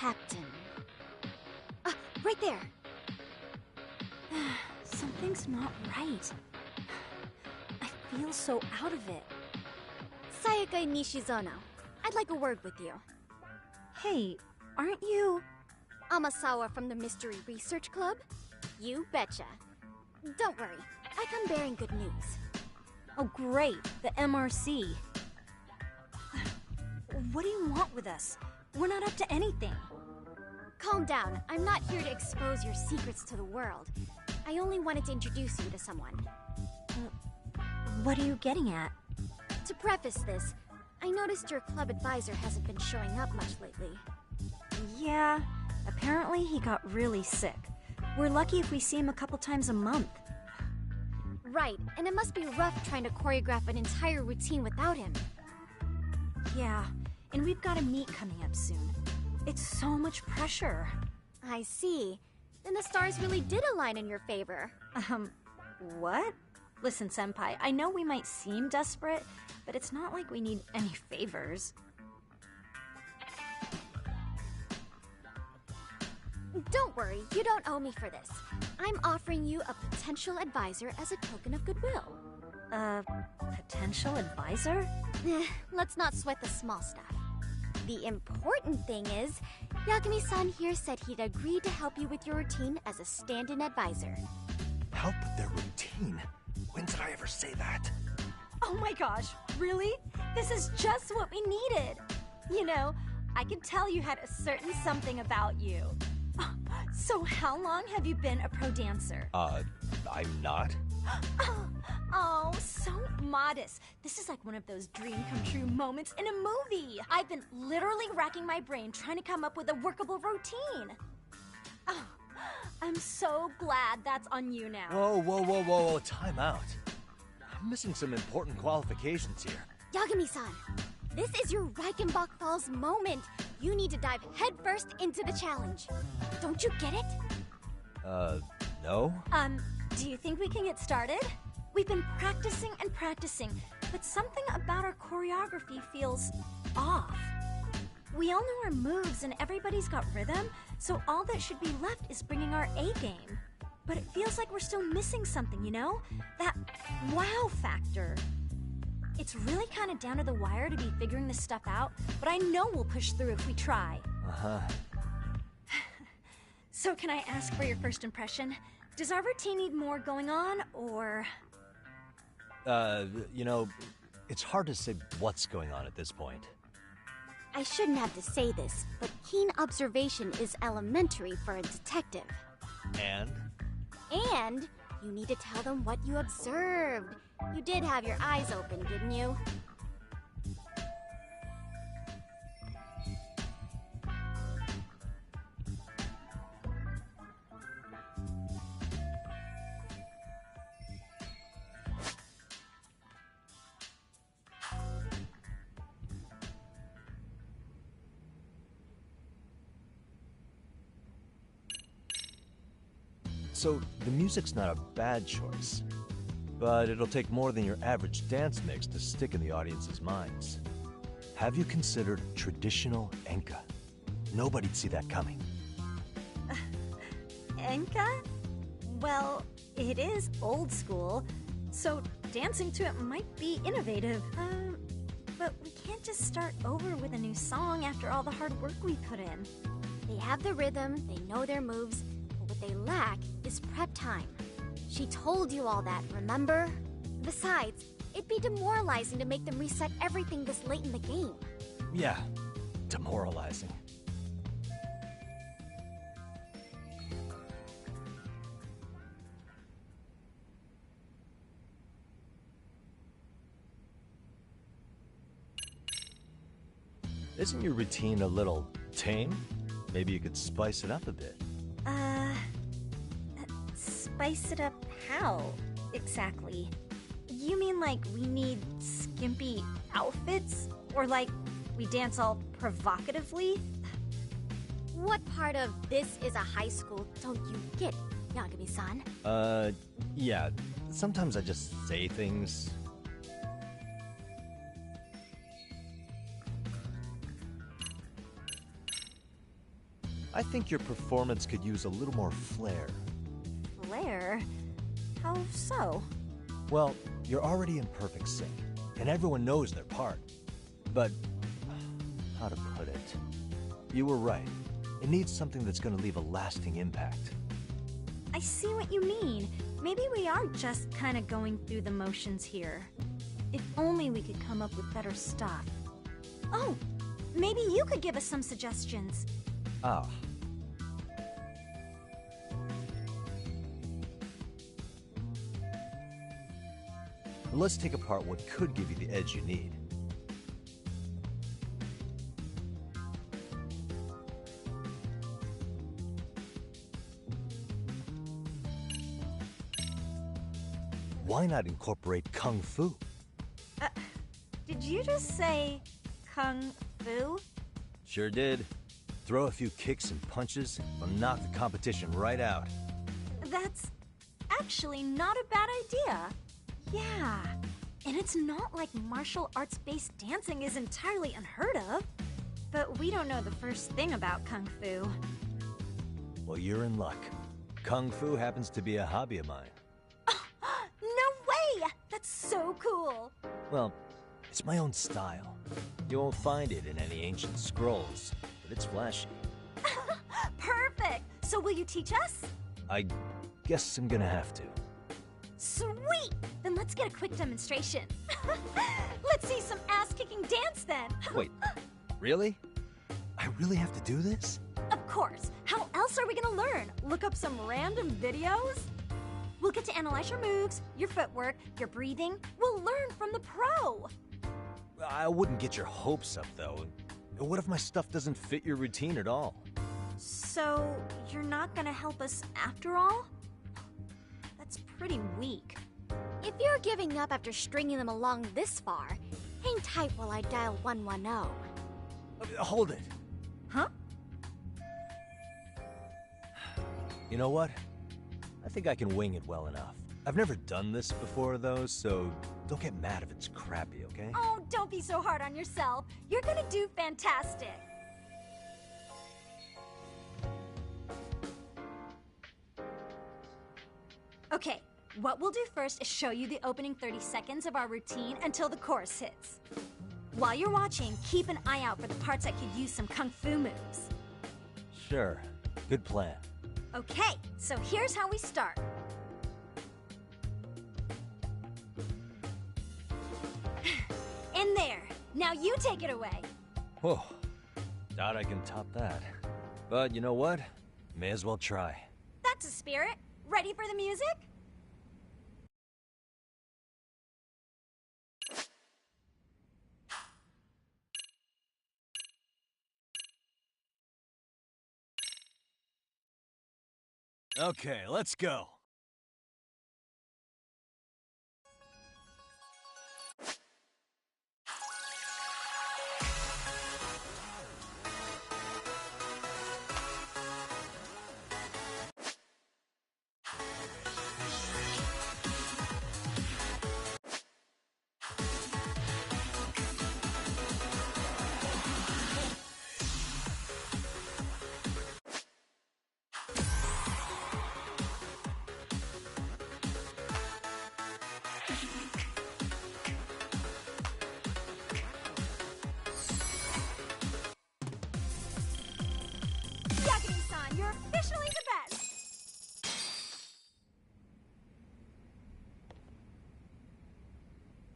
captain. Ah, right there. Something's not right. I feel so out of it. Sayaka Nishizono, I'd like a word with you. Hey, aren't you... Amasawa from the Mystery Research Club? You betcha. Don't worry, I come bearing good news. Oh great, the MRC. What do you want with us? We're not up to anything. Calm down, I'm not here to expose your secrets to the world. I only wanted to introduce you to someone. What are you getting at? To preface this, I noticed your club advisor hasn't been showing up much lately. Yeah, apparently he got really sick. We're lucky if we see him a couple times a month. Right, and it must be rough trying to choreograph an entire routine without him. Yeah, and we've got a meet coming up soon. It's so much pressure. I see. Then the stars really did align in your favor. What? Listen, Senpai, I know we might seem desperate, but it's not like we need any favors. Don't worry, you don't owe me for this. I'm offering you a potential advisor as a token of goodwill. Potential advisor? Let's not sweat the small stuff. The important thing is, Yagami-san here said he'd agree to help you with your routine as a stand-in advisor. Help with their routine? When did I ever say that? Oh my gosh, really? This is just what we needed. You know, I could tell you had a certain something about you. So how long have you been a pro dancer? I'm not. Oh, so modest. This is like one of those dream come true moments in a movie. I've been literally racking my brain trying to come up with a workable routine. Oh, I'm so glad that's on you now. Whoa, time out. I'm missing some important qualifications here. Yagami-san, this is your Reichenbach Falls moment. You need to dive headfirst into the challenge. Don't you get it? No? Do you think we can get started? We've been practicing and practicing, but something about our choreography feels off. We all know our moves and everybody's got rhythm, so all that should be left is bringing our A game. But it feels like we're still missing something, you know? That wow factor. It's really kind of down to the wire to be figuring this stuff out, but I know we'll push through if we try. Uh-huh. So can I ask for your first impression? Does our routine need more going on, or...? You know, it's hard to say what's going on at this point. I shouldn't have to say this, but keen observation is elementary for a detective. And? And you need to tell them what you observed. You did have your eyes open, didn't you? So, the music's not a bad choice, but it'll take more than your average dance mix to stick in the audience's minds. Have you considered traditional enka? Nobody'd see that coming. Enka? Well, it is old school, so dancing to it might be innovative. But we can't just start over with a new song after all the hard work we put in. They have the rhythm, they know their moves, but what they lack is prep time. She told you all that, remember? Besides, it'd be demoralizing to make them reset everything this late in the game. Yeah, demoralizing. Isn't your routine a little tame? Maybe you could spice it up a bit. Spice it up how, exactly? You mean like we need skimpy outfits? Or like we dance all provocatively? What part of this is a high school don't you get, Yagami-san? Yeah. Sometimes I just say things. I think your performance could use a little more flair. Flair? How so? Well, you're already in perfect sync, and everyone knows their part. But, how to put it? You were right. It needs something that's gonna leave a lasting impact. I see what you mean. Maybe we are just kind of going through the motions here. If only we could come up with better stuff. Oh, maybe you could give us some suggestions. Ah. Let's take apart what could give you the edge you need. Why not incorporate Kung Fu? Did you just say Kung Fu? Sure did. Throw a few kicks and punches, will knock the competition right out. That's actually not a bad idea. Yeah, and it's not like martial arts-based dancing is entirely unheard of. But we don't know the first thing about Kung Fu. Well, you're in luck. Kung Fu happens to be a hobby of mine. No way! That's so cool! Well, it's my own style. You won't find it in any ancient scrolls, but it's flashy. Perfect! So will you teach us? I guess I'm gonna have to. Sweet! Then let's get a quick demonstration. Let's see some ass-kicking dance then. Wait, really? I really have to do this? Of course. How else are we gonna learn? Look up some random videos? We'll get to analyze your moves, your footwork, your breathing. We'll learn from the pro. I wouldn't get your hopes up, though. What if my stuff doesn't fit your routine at all? So, you're not gonna help us after all? That's pretty weak. If you're giving up after stringing them along this far, hang tight while I dial 110. Hold it. Huh? You know what? I think I can wing it well enough. I've never done this before, though, so don't get mad if it's crappy, okay? Oh, don't be so hard on yourself. You're gonna do fantastic. Okay, what we'll do first is show you the opening 30 seconds of our routine until the chorus hits. While you're watching, keep an eye out for the parts that could use some Kung Fu moves. Sure. Good plan. Okay, so here's how we start. In there. Now you take it away. Whoa. Doubt I can top that. But you know what? May as well try. That's a spirit. Ready for the music? Okay, let's go. Yagami-san, you're officially the best!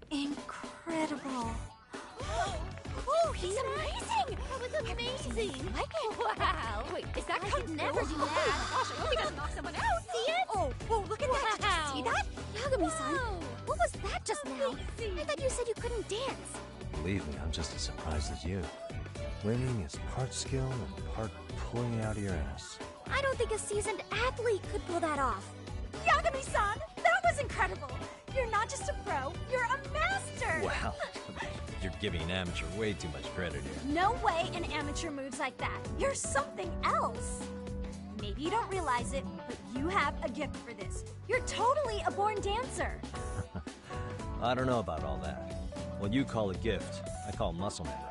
Incredible. Oh, he's amazing! That was amazing! Wow! Wait, is that Kung Fu? Never do that! Gosh, I hope he doesn't knock someone out! See it? Oh, look at that! Did you see that? Yagami-san, what was that just now? I thought you said you couldn't dance. Believe me, I'm just as surprised as you. Winging is part skill and part pulling it out of your ass. I don't think a seasoned athlete could pull that off. Yagami-san, that was incredible! You're not just a pro, you're a master! Wow. You're giving an amateur way too much credit here. No way an amateur moves like that. You're something else. Maybe you don't realize it, but you have a gift for this. You're totally a born dancer. I don't know about all that. What you call a gift, I call muscle memory.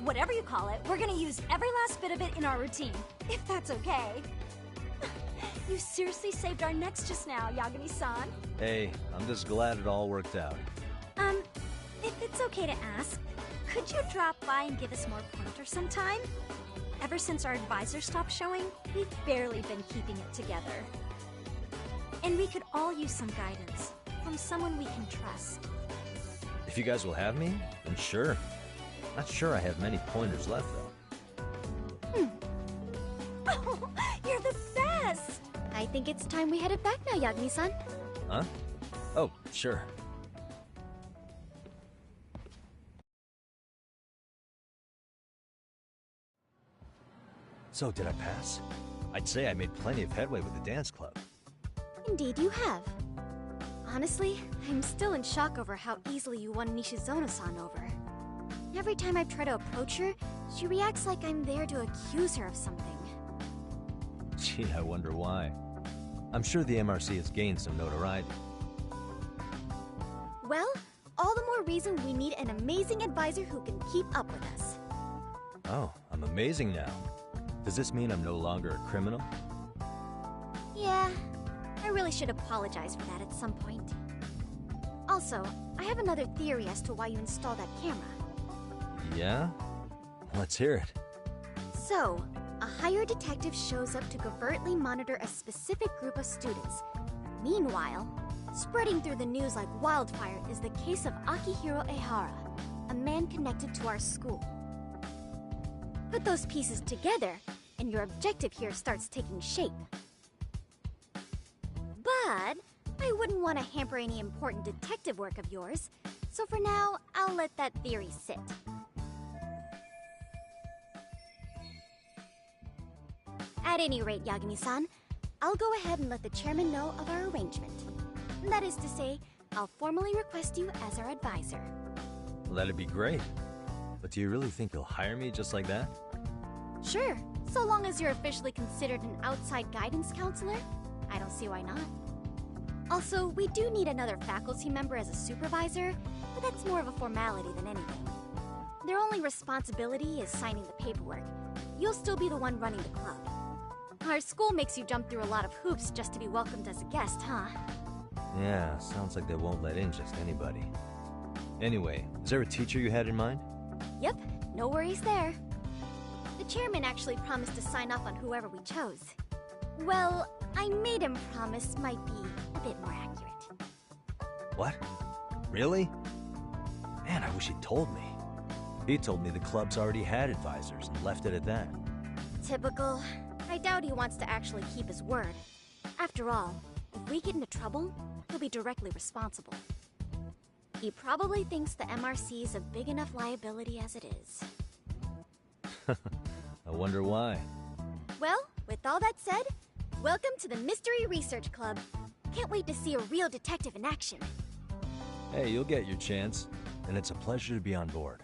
whatever you call it, we're gonna use every last bit of it in our routine, if that's okay. You seriously saved our necks just now, Yagami-san. Hey, I'm just glad it all worked out. If it's okay to ask, could you drop by and give us more pointers sometime? Ever since our advisor stopped showing, we've barely been keeping it together. And we could all use some guidance from someone we can trust. If you guys will have me, then sure. Not sure I have many pointers left, though. Oh, you're the best! I think it's time we headed back now, Yagami-san. Huh? Oh, sure. So, did I pass? I'd say I made plenty of headway with the dance club. Indeed you have. Honestly, I'm still in shock over how easily you won Nishizono-san over. Every time I try to approach her, she reacts like I'm there to accuse her of something. Gee, I wonder why. I'm sure the MRC has gained some notoriety. Well, all the more reason we need an amazing advisor who can keep up with us. Oh, I'm amazing now. Does this mean I'm no longer a criminal? Yeah, I really should apologize for that at some point. Also, I have another theory as to why you installed that camera. Yeah? Let's hear it. So, a hired detective shows up to covertly monitor a specific group of students. Meanwhile, spreading through the news like wildfire is the case of Akihiro Ehara, a man connected to our school. Put those pieces together, and your objective here starts taking shape. But I wouldn't want to hamper any important detective work of yours, so for now, I'll let that theory sit. At any rate, Yagami-san, I'll go ahead and let the chairman know of our arrangement. That is to say, I'll formally request you as our advisor. Well, that'd be great. But do you really think he'll hire me just like that? Sure, so long as you're officially considered an outside guidance counselor, I don't see why not. Also, we do need another faculty member as a supervisor, but that's more of a formality than anything. Their only responsibility is signing the paperwork. You'll still be the one running the club. Our school makes you jump through a lot of hoops just to be welcomed as a guest, huh? Yeah, sounds like they won't let in just anybody. Anyway, is there a teacher you had in mind? Yep, no worries there. The chairman actually promised to sign off on whoever we chose. Well, I made him promise might be a bit more accurate. What? Really? Man, I wish he'd told me. He told me the club's already had advisors and left it at that. Typical. I doubt he wants to actually keep his word. After all, if we get into trouble, he'll be directly responsible. He probably thinks the MRC is a big enough liability as it is. I wonder why. Well, with all that said, welcome to the Mystery Research Club. Can't wait to see a real detective in action. Hey, you'll get your chance, and it's a pleasure to be on board.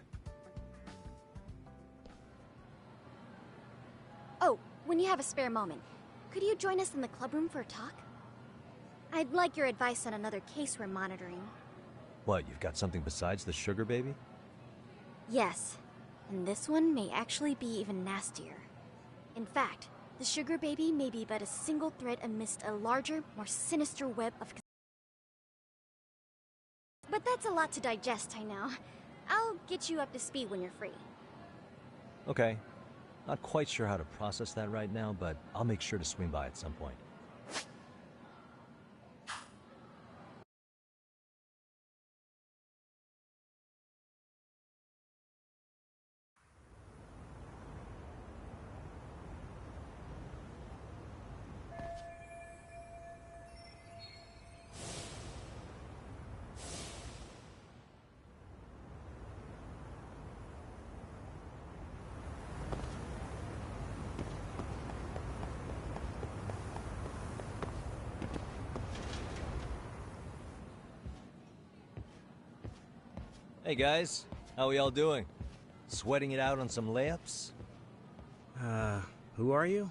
Oh, when you have a spare moment, could you join us in the club room for a talk? I'd like your advice on another case we're monitoring. What, you've got something besides the sugar baby? Yes, and this one may actually be even nastier. In fact, the sugar baby may be but a single thread amidst a larger, more sinister web of... But that's a lot to digest, I know. I'll get you up to speed when you're free. Okay. Not quite sure how to process that right now, but I'll make sure to swing by at some point. Hey guys, how we all doing? Sweating it out on some layups? Who are you?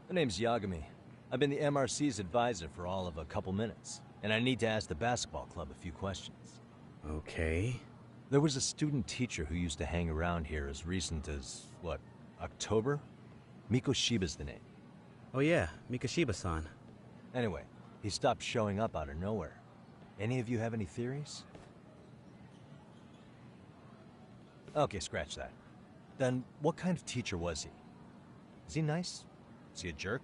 My name's Yagami. I've been the MRC's advisor for all of a couple minutes, and I need to ask the basketball club a few questions. Okay. There was a student teacher who used to hang around here as recent as, what, October? Miko Shiba's the name. Oh yeah, Mikashiba-san. Anyway, he stopped showing up out of nowhere. Any of you have any theories? Okay, scratch that. Then, what kind of teacher was he? Is he nice? Is he a jerk?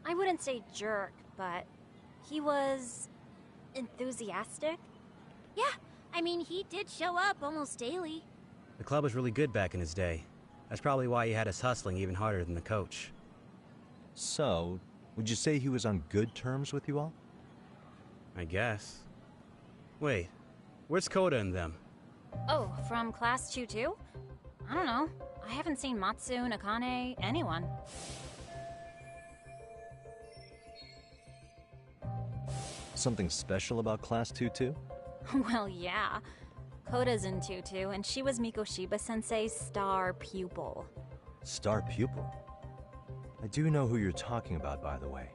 I wouldn't say jerk, but he was enthusiastic. Yeah, I mean, he did show up almost daily. The club was really good back in his day. That's probably why he had us hustling even harder than the coach. So, would you say he was on good terms with you all? I guess. Wait, where's Koda and them? Oh, from class 2-2? I don't know. I haven't seen Matsu, Nakane, anyone. Something special about Class 2-2? Well, yeah. Koda's in 2-2, and she was Miko Shiba-sensei's star pupil. Star pupil? I do know who you're talking about, by the way.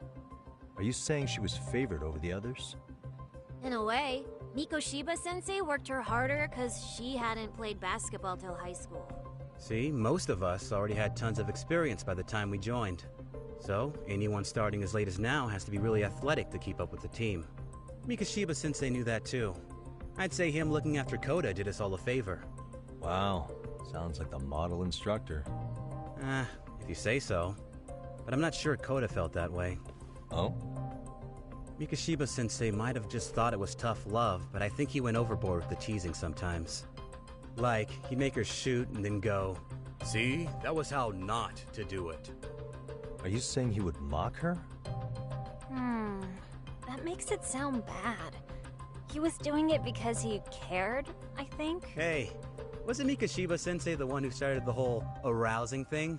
Are you saying she was favored over the others? In a way, Miko Shiba-sensei worked her harder because she hadn't played basketball till high school. See, most of us already had tons of experience by the time we joined. So, anyone starting as late as now has to be really athletic to keep up with the team. Mikashiba-sensei knew that too. I'd say him looking after Koda did us all a favor. Wow, sounds like the model instructor. If you say so. But I'm not sure Koda felt that way. Oh? Mikashiba-sensei might have just thought it was tough love, but I think he went overboard with the teasing sometimes. Like, he'd make her shoot and then go, "See, that was how not to do it." Are you saying he would mock her? That makes it sound bad. He was doing it because he cared, I think. Hey, wasn't Mikashiba-sensei the one who started the whole arousing thing?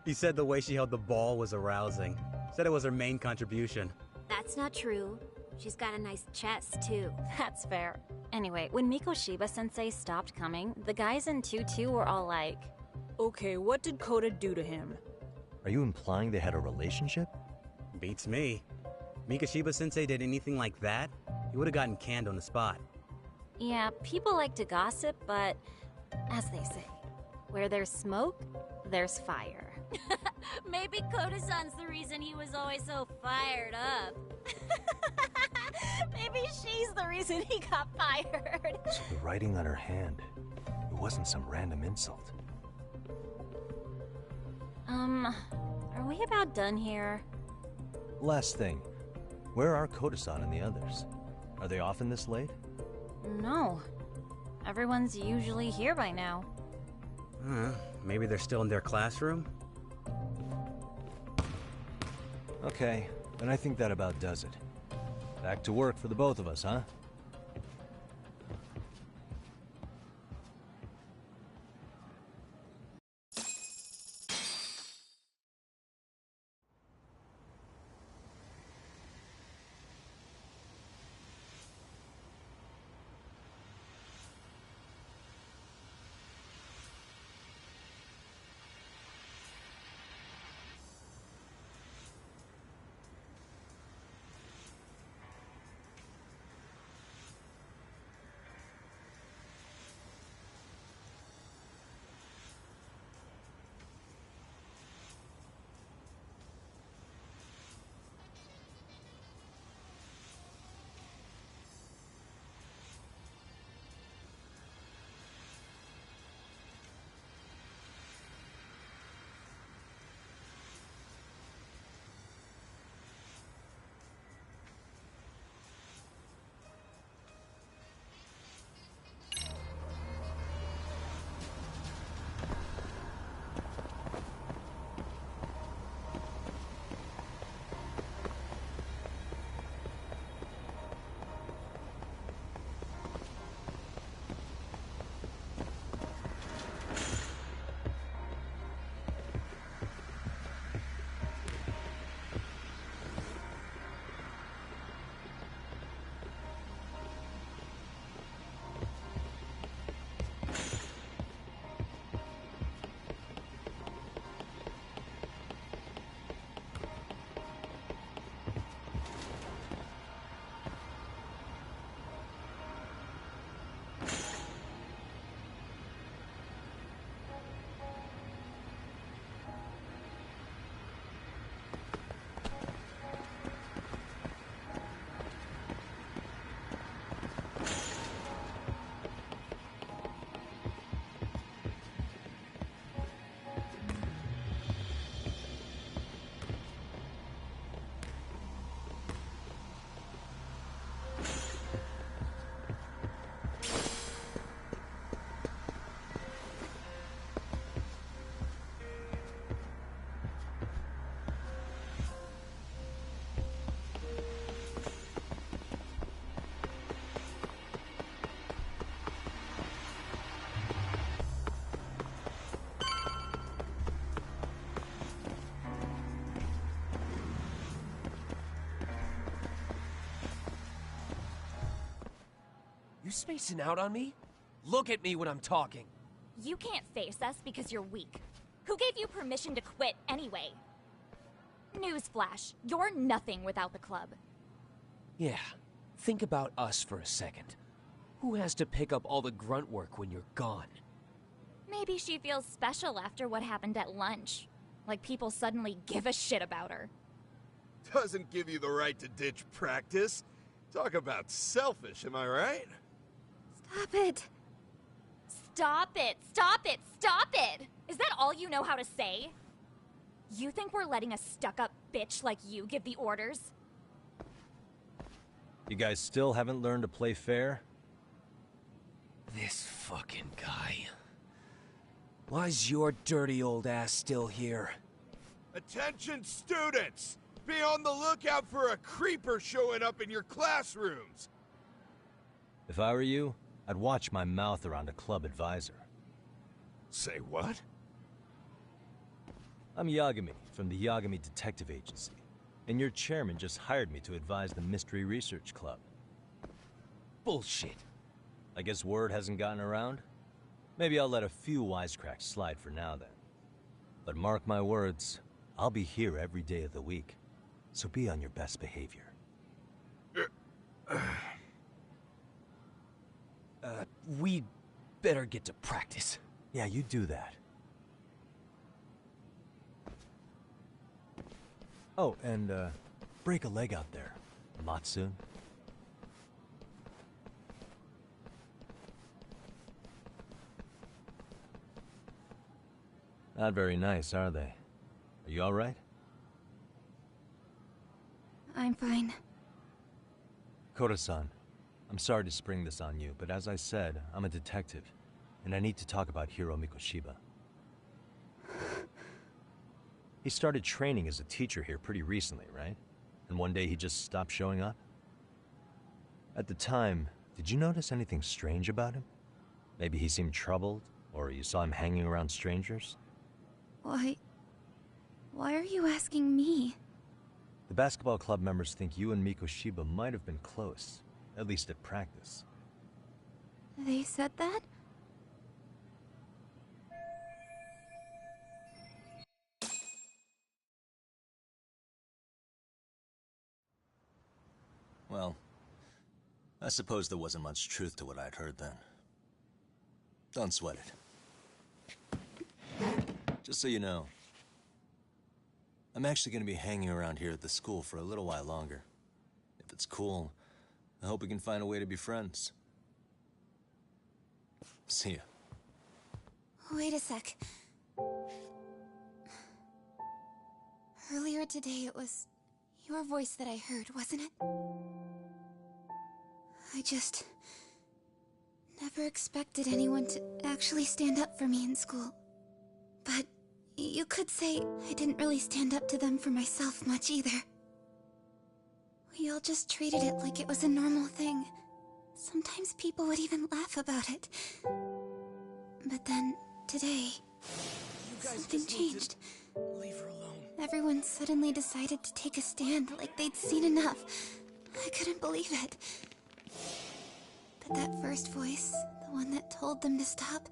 He said the way she held the ball was arousing. Said it was her main contribution. That's not true. She's got a nice chest, too. That's fair. Anyway, when Miko Shiba-sensei stopped coming, the guys in 2-2 were all like, Okay, what did Koda do to him? Are you implying they had a relationship? Beats me. Mikashiba-sensei did anything like that, he would have gotten canned on the spot. yeah, people like to gossip, but as they say, where there's smoke, there's fire. Maybe Koda-san's the reason he was always so fired up. Maybe she's the reason he got fired. So the writing on her hand, it wasn't some random insult. Are we about done here? Last thing, where are Koda-san and the others? Are they often this late? No. Everyone's usually here by now. Maybe they're still in their classroom? Okay, then I think that about does it. Back to work for the both of us, huh? spacing out on me? Look at me when I'm talking. You can't face us because you're weak. Who gave you permission to quit anyway? Newsflash, you're nothing without the club. Yeah, think about us for a second. Who has to pick up all the grunt work when you're gone? Maybe she feels special after what happened at lunch. Like people suddenly give a shit about her. Doesn't give you the right to ditch practice. Talk about selfish, am I right? Stop it. Stop it! Stop it! Stop it! Is that all you know how to say? You think we're letting a stuck-up bitch like you give the orders? You guys still haven't learned to play fair? This fucking guy. Why's your dirty old ass still here? Attention students! Be on the lookout for a creeper showing up in your classrooms! If I were you, I'd watch my mouth around a club advisor. Say what? I'm Yagami from the Yagami Detective Agency, and your chairman just hired me to advise the Mystery Research Club. Bullshit. I guess word hasn't gotten around? Maybe I'll let a few wisecracks slide for now then. But mark my words, I'll be here every day of the week, so be on your best behavior. We better get to practice. Yeah, you do that. Oh, and, break a leg out there. Not soon. Not very nice, are they? Are you alright? I'm fine. Koda-san, I'm sorry to spring this on you, but as I said, I'm a detective, and I need to talk about Hiro Mikoshiba. He started training as a teacher here pretty recently, right? And one day he just stopped showing up? At the time, did you notice anything strange about him? Maybe he seemed troubled, or you saw him hanging around strangers? Why are you asking me? The basketball club members think you and Mikoshiba might have been close, at least at practice. They said that? Well, I suppose there wasn't much truth to what I'd heard then. Don't sweat it. Just so you know, I'm actually going to be hanging around here at the school for a little while longer. If it's cool, I hope we can find a way to be friends. See ya. Wait a sec. Earlier today, it was your voice that I heard, wasn't it? I just never expected anyone to actually stand up for me in school. But you could say I didn't really stand up to them for myself much either. We all just treated it like it was a normal thing. Sometimes people would even laugh about it. But then, today, something changed. Leave her alone. Everyone suddenly decided to take a stand like they'd seen enough. I couldn't believe it. But that first voice, the one that told them to stop,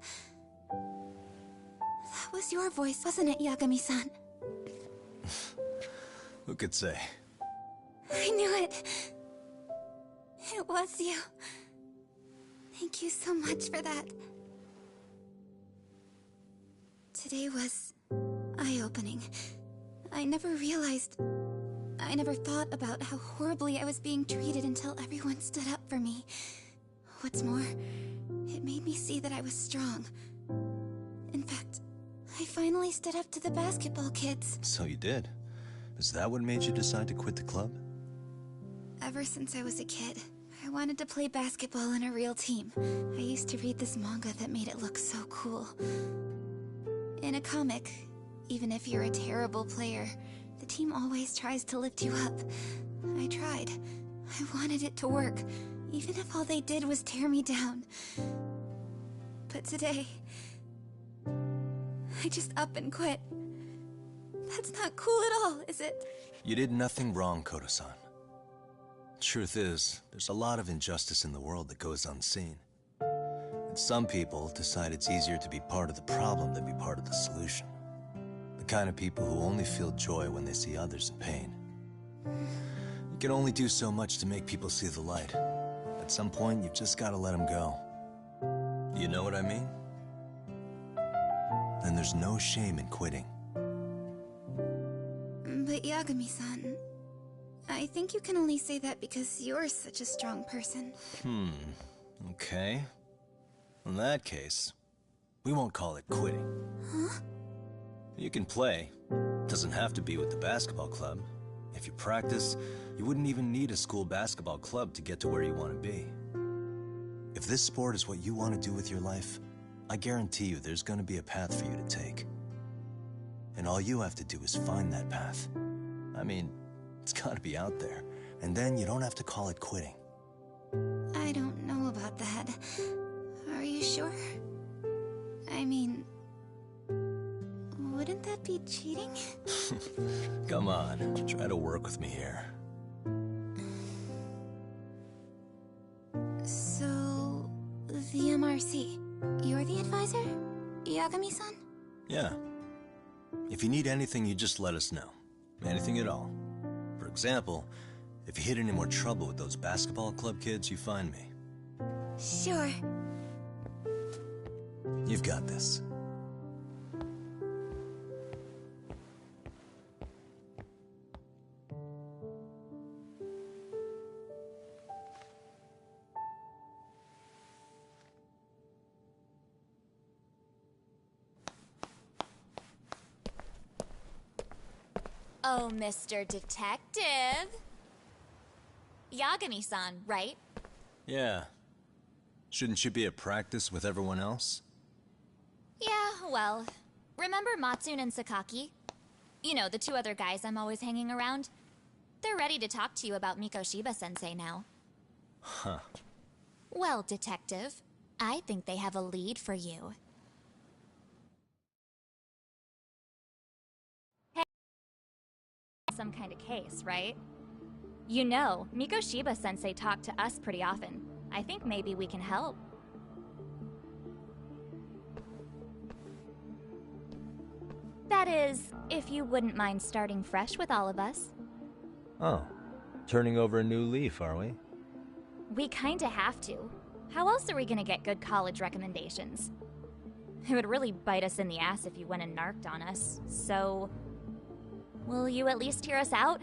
that was your voice, wasn't it, Yagami-san? Who could say? I knew it. It was you. Thank you so much for that. Today was eye-opening. I never thought about how horribly I was being treated until everyone stood up for me. What's more, it made me see that I was strong. In fact, I finally stood up to the basketball kids. So you did. Is that what made you decide to quit the club? Ever since I was a kid, I wanted to play basketball in a real team. I used to read this manga that made it look so cool. In a comic, even if you're a terrible player, the team always tries to lift you up. I tried. I wanted it to work, even if all they did was tear me down. But today, I just up and quit. That's not cool at all, is it? You did nothing wrong, Koda-san. Truth is, there's a lot of injustice in the world that goes unseen. And some people decide it's easier to be part of the problem than be part of the solution. The kind of people who only feel joy when they see others in pain. You can only do so much to make people see the light. At some point, you've just gotta let them go. You know what I mean? Then there's no shame in quitting. But Yagami-san, I think you can only say that because you're such a strong person. Okay. In that case, we won't call it quitting. Huh? You can play. Doesn't have to be with the basketball club. If you practice, you wouldn't even need a school basketball club to get to where you want to be. If this sport is what you want to do with your life, I guarantee you there's going to be a path for you to take. And all you have to do is find that path. I mean, it's got to be out there. And then you don't have to call it quitting. I don't know about that. Are you sure? I mean, wouldn't that be cheating? Come on, try to work with me here. So, the MRC, you're the advisor? Yagami-san? Yeah. If you need anything, you just let us know. Anything at all. For example, if you hit any more trouble with those basketball club kids, you find me. Sure. You've got this. Oh, Mr. Detective. Yagami-san, right? Yeah. Shouldn't you be at practice with everyone else? Yeah, well, remember Matsune and Sakaki? You know, the two other guys I'm always hanging around? They're ready to talk to you about Mikoshiba-sensei now. Huh. Well, Detective, I think they have a lead for you. Hey, some kind of case, right? You know, Mikoshiba-sensei talked to us pretty often. I think maybe we can help. That is, if you wouldn't mind starting fresh with all of us. Oh. Turning over a new leaf, are we? We kinda have to. How else are we gonna get good college recommendations? It would really bite us in the ass if you went and narked on us, so... Will you at least hear us out?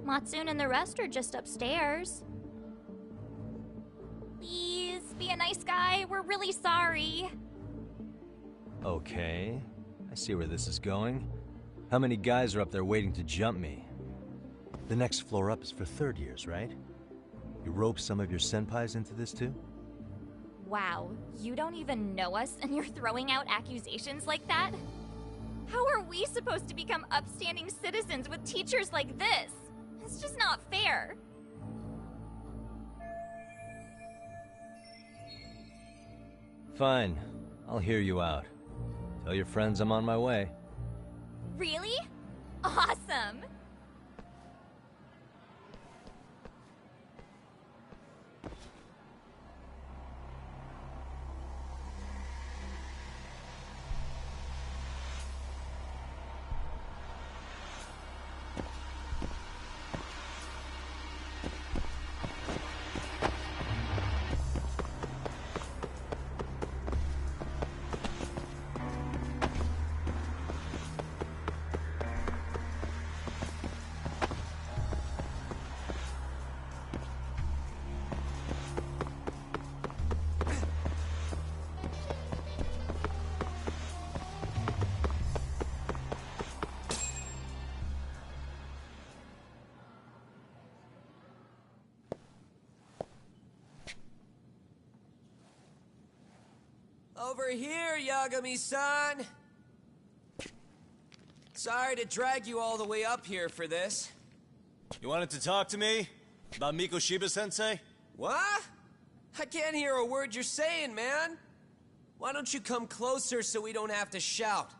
Matsune and the rest are just upstairs. Please, be a nice guy. We're really sorry. Okay. I see where this is going. How many guys are up there waiting to jump me? The next floor up is for third years, right? You rope some of your senpais into this too? Wow, you don't even know us and you're throwing out accusations like that? How are we supposed to become upstanding citizens with teachers like this? It's just not fair. Fine. I'll hear you out. Tell your friends I'm on my way. Really? Awesome! Over here, Yagami-san! Sorry to drag you all the way up here for this. You wanted to talk to me? About Mikoshiba-sensei? What? I can't hear a word you're saying, man. Why don't you come closer so we don't have to shout?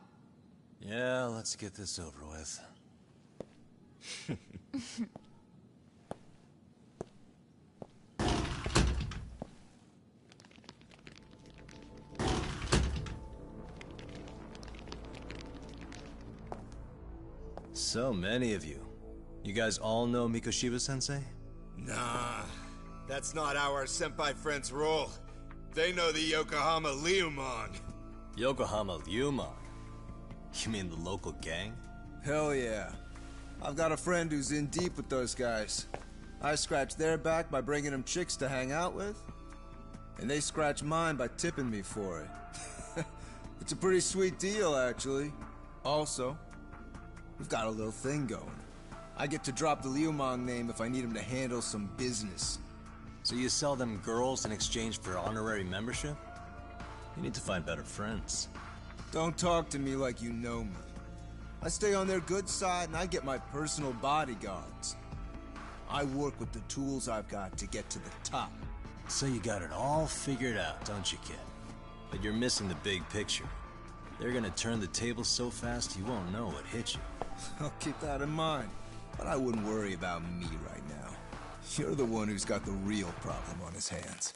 Yeah, let's get this over with. So many of you. You guys all know Mikoshiba-sensei? Nah, that's not how our senpai friends roll. They know the Yokohama Leomon. Yokohama Leomon? You mean the local gang? Hell yeah. I've got a friend who's in deep with those guys. I scratch their back by bringing them chicks to hang out with, and they scratch mine by tipping me for it. It's a pretty sweet deal, actually. Also, we've got a little thing going. I get to drop the Leomon name if I need him to handle some business. So you sell them girls in exchange for honorary membership? You need to find better friends. Don't talk to me like you know me. I stay on their good side and I get my personal bodyguards. I work with the tools I've got to get to the top. So you got it all figured out, don't you, kid? But you're missing the big picture. They're gonna turn the tables so fast you won't know what hit you. I'll keep that in mind. But I wouldn't worry about me right now. You're the one who's got the real problem on his hands.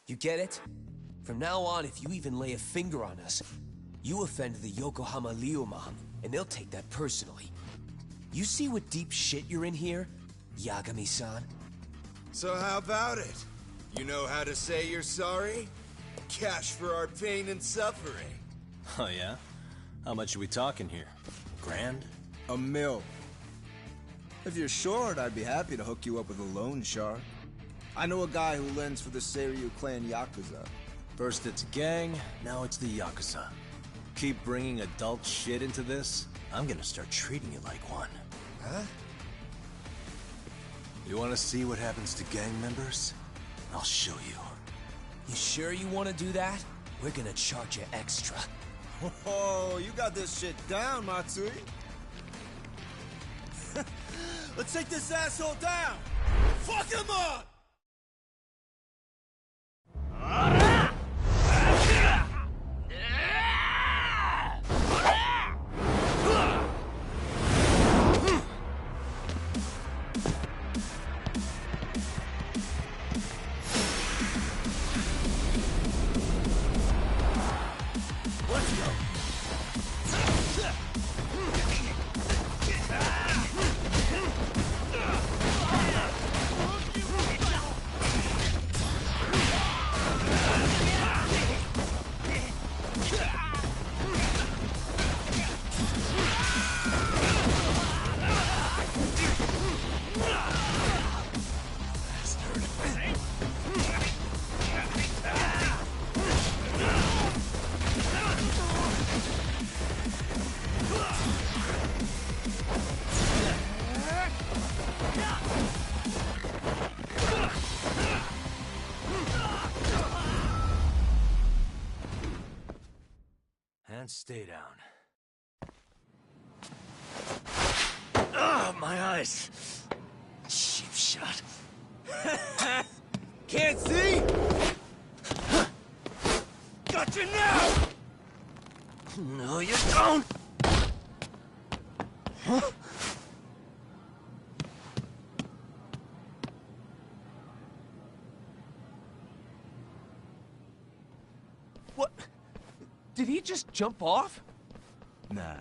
You get it? From now on, if you even lay a finger on us, you offend the Yokohama Leomon, and they'll take that personally. You see what deep shit you're in here, Yagami-san? So how about it? You know how to say you're sorry? Cash for our pain and suffering. Oh yeah? How much are we talking here? Grand? $1 million. If you're short, I'd be happy to hook you up with a loan shark. I know a guy who lends for the Seiryu clan Yakuza. First it's a gang, now it's the Yakuza. Keep bringing adult shit into this, I'm gonna start treating you like one. Huh? You wanna see what happens to gang members? I'll show you. You sure you want to do that? We're gonna charge you extra. Oh, you got this shit down, Matsui. Let's take this asshole down! Fuck him up! And stay down. Ugh, my eyes! Cheap shot. Can't see? Got you now! No, you don't! Huh? What? Did he just jump off? Nah.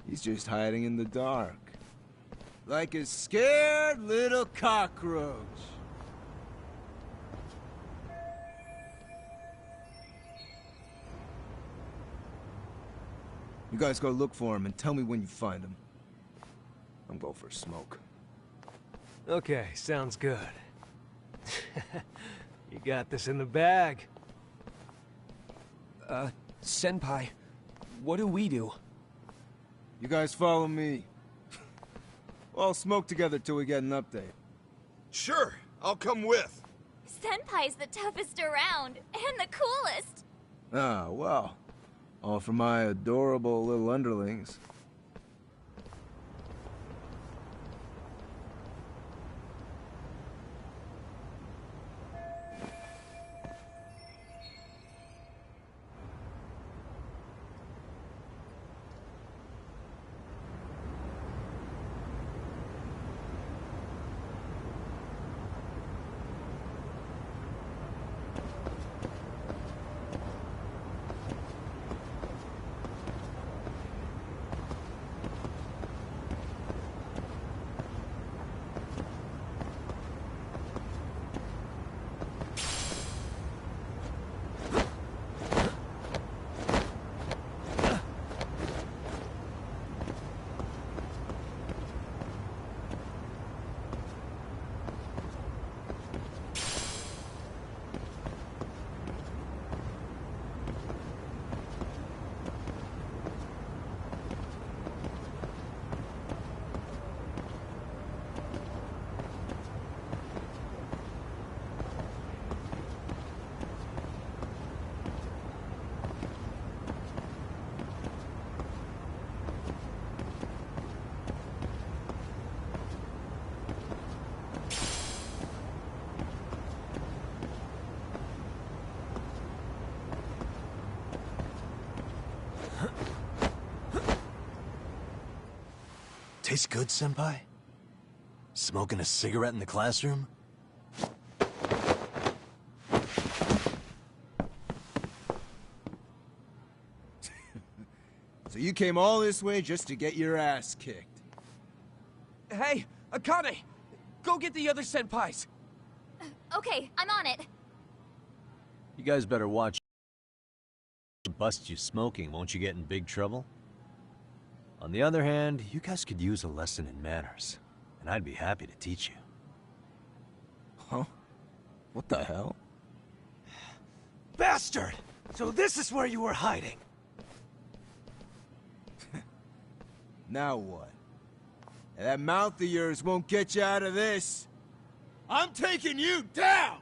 He's just hiding in the dark. Like a scared little cockroach. You guys go look for him and tell me when you find him. I'm going for a smoke. Okay, sounds good. You got this in the bag. Senpai, what do we do? You guys follow me. We'll all smoke together till we get an update. Sure, I'll come with. Senpai's the toughest around, and the coolest. Ah, well. All for my adorable little underlings. Tastes good, Senpai? Smoking a cigarette in the classroom? So you came all this way just to get your ass kicked? Hey, Akane! Go get the other senpais! Okay, I'm on it. You guys better watch. Bust you smoking, won't you get in big trouble? On the other hand, you guys could use a lesson in manners, and I'd be happy to teach you. Huh? What the hell? Bastard! So this is where you were hiding! Now what? That mouth of yours won't get you out of this. I'm taking you down!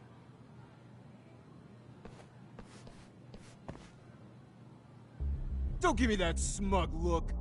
Don't give me that smug look.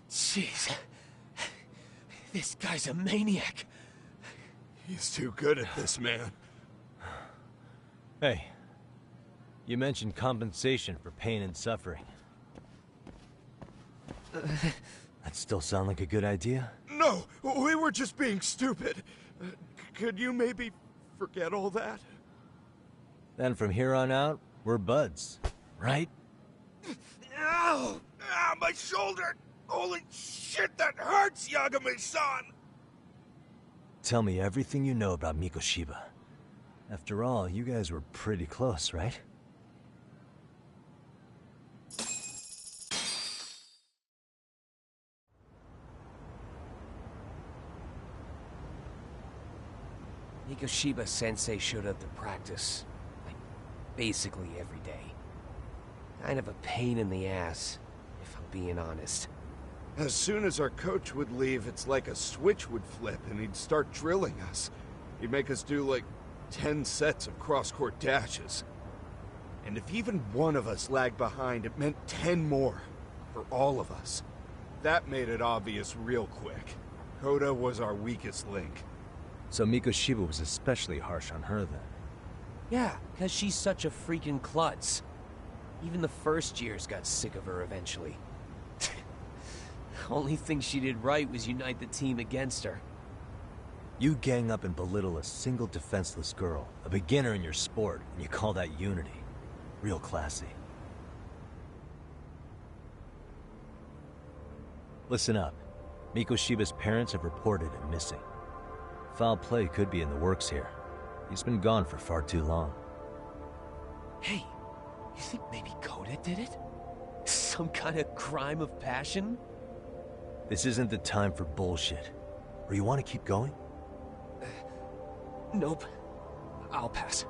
Jeez. This guy's a maniac. He's too good at this, man. Hey, you mentioned compensation for pain and suffering. That still sound like a good idea? No, we were just being stupid. Could you maybe forget all that? Then from here on out, we're buds, right? Ow! Ah, my shoulder! Holy shit, that hurts, Yagami-san! Tell me everything you know about Mikoshiba. After all, you guys were pretty close, right? Mikoshiba Sensei showed up to practice, like, basically every day. Kind of a pain in the ass, if I'm being honest. As soon as our coach would leave, it's like a switch would flip and he'd start drilling us. He'd make us do like 10 sets of cross-court dashes. And if even one of us lagged behind, it meant 10 more. For all of us. That made it obvious real quick. Koda was our weakest link. So Mikoshiba was especially harsh on her then? Yeah, because she's such a freaking klutz. Even the first years got sick of her eventually. Only thing she did right was unite the team against her. You gang up and belittle a single defenseless girl, a beginner in your sport, and you call that unity. Real classy. Listen up. Mikoshiba's parents have reported him missing. Foul play could be in the works here. He's been gone for far too long. Hey, you think maybe Koda did it? Some kind of crime of passion? This isn't the time for bullshit. Or you want to keep going? Nope. I'll pass.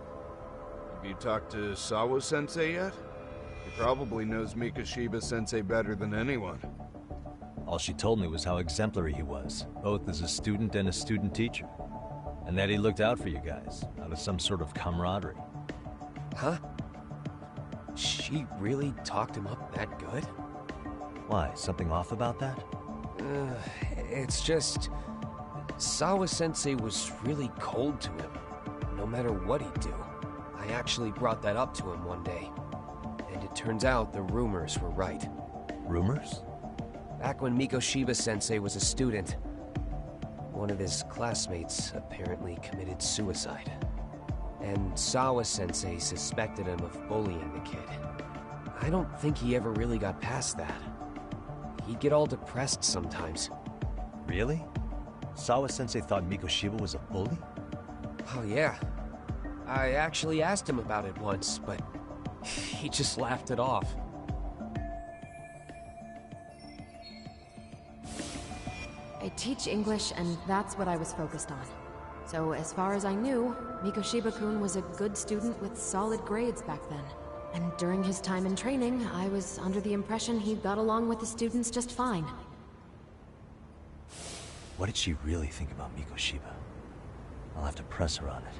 Have you talked to Sawa-sensei yet? He probably knows Mikoshiba-sensei better than anyone. All she told me was how exemplary he was, both as a student and a student teacher. And that he looked out for you guys, out of some sort of camaraderie. Huh? She really talked him up that good? Why, something off about that? It's just... Sawa-sensei was really cold to him, no matter what he'd do. I actually brought that up to him one day. It turns out the rumors were right. Rumors? Back when Mikoshiba-sensei was a student, one of his classmates apparently committed suicide. And Sawa-sensei suspected him of bullying the kid. I don't think he ever really got past that. He'd get all depressed sometimes. Really? Sawa-sensei thought Mikoshiba was a bully? Oh yeah. I actually asked him about it once, but he just laughed it off. I teach English, and that's what I was focused on. So as far as I knew, Mikoshiba-kun was a good student with solid grades back then. And during his time in training, I was under the impression he got along with the students just fine. What did she really think about Mikoshiba? I'll have to press her on it.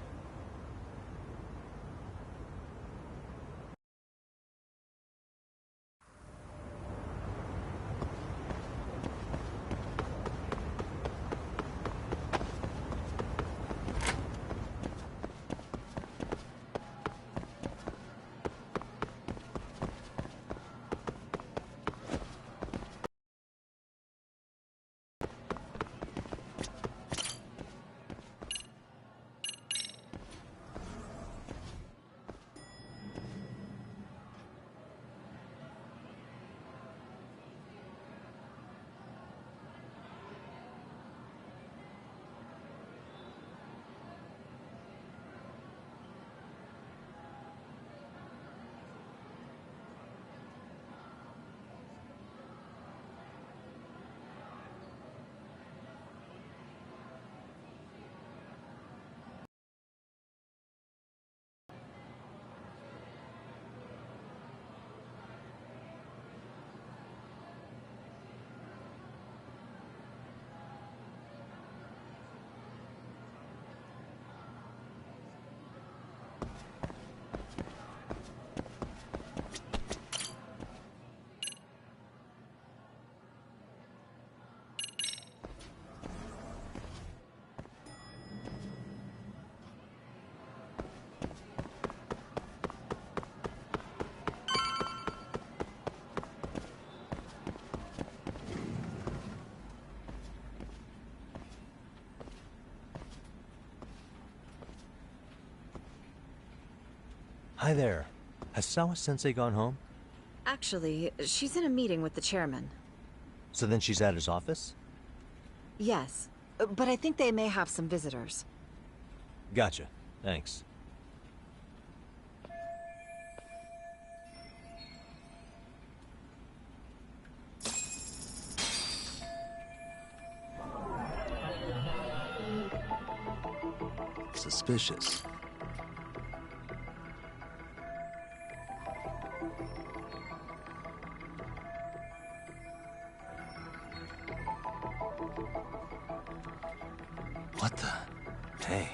Hi there. Has Sawa-sensei gone home? Actually, she's in a meeting with the chairman. So then she's at his office? Yes, but I think they may have some visitors. Gotcha. Thanks. Suspicious. What the? Hey.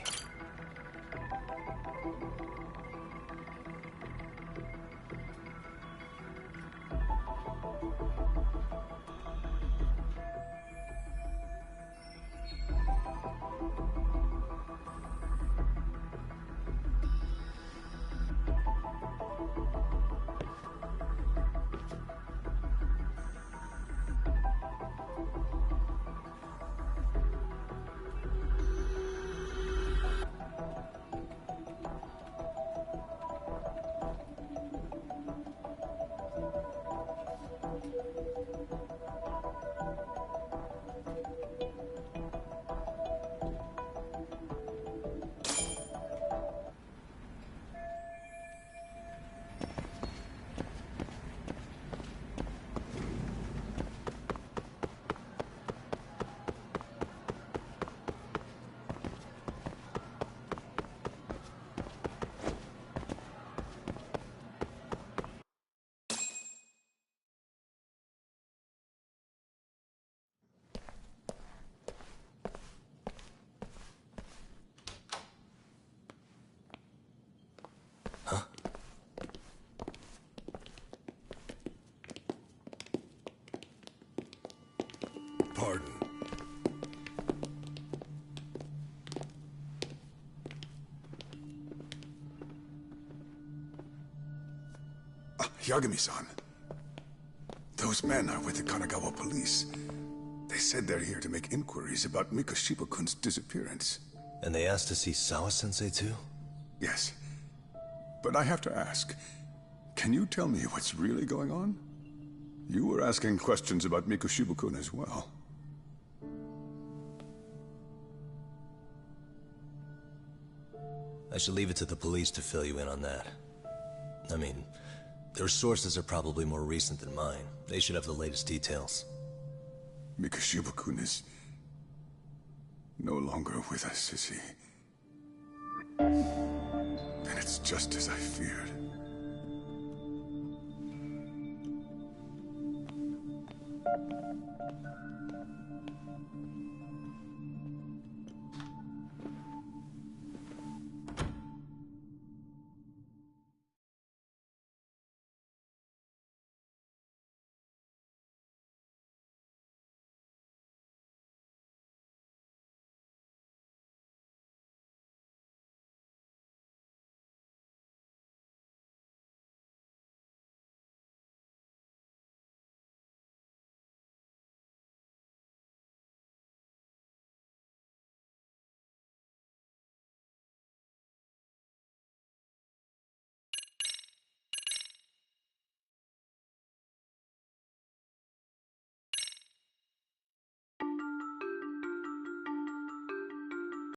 Pardon. Yagami-san. Those men are with the Kanagawa police. They said they're here to make inquiries about Mikoshiba-kun's disappearance. And they asked to see Sawa-sensei too? Yes. But I have to ask, can you tell me what's really going on? You were asking questions about Mikoshiba-kun as well. I should leave it to the police to fill you in on that. I mean, their sources are probably more recent than mine. They should have the latest details. Mikoshiba-kun is no longer with us, is he? Then it's just as I feared.